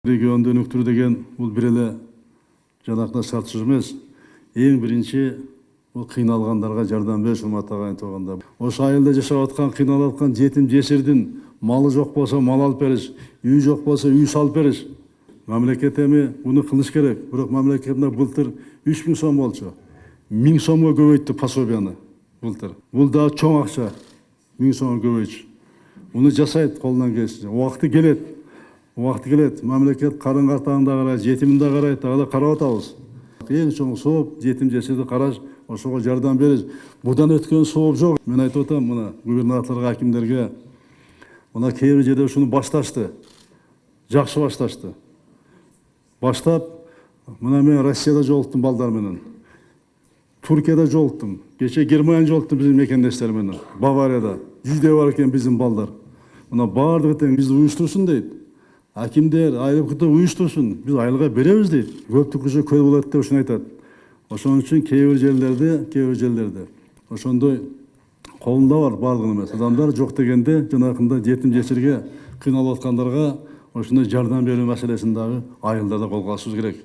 Регионду өнүктүрүү деген бул бир эле жанакта шарт сөз эмес. Эң биринчи бул кыйналгандарга жардам бериш урматтуу агайын туугандар. Ошо айылда жашап аткан, кыйналып аткан жетим жесирдин малы жок болсо мал алып бериш, үй жок болсо үй салып бериш. Мамлекет эми буну кылыш керек. Бирок мамлекетте былтыр 3000 сом болчу. 1000 сомго көбөйттү пособияны былтыр. Бул да чоң акча. 1000 сомго көбөйчү. Буну жасайт колунан келишинче. Убакыты келет. Убакыты келет. Мамлекет карын картаңды да карайт, жетимин да карайт, дагы карап атабыз. Эң чоң сооп жетим жесирди караш, ошого жардам бериш. Будан өткөн сооп жок. Мен айтып атам, мына губернаторлорго, акимдерге, мына кээ бир жерде ушуну башташты. Жакшы башташты. Баштап, мына мен Россияда жолуктум балдар менен. Туркияда жолуктум. Кече Германияда жолуктум биздин мекендештер менен. Баварияда 100 бар экен биздин балдар. Мына баардыгы тең бизди уюштурсун дейт. Акимдер, айрыкты уюштурсун. Биз айылга беребиз дейт. Көптүк үчү көл болот деп ушуну айтат. Ошон үчүн кээ бир жерлерде ошондой колунда бар баардыгы эмес. Адамдар жок дегенде жанакында жетим жесирге кыйналып аткандарга ошондой жардам берүү маселесин дагы айылдарда колго алышыбыз керек.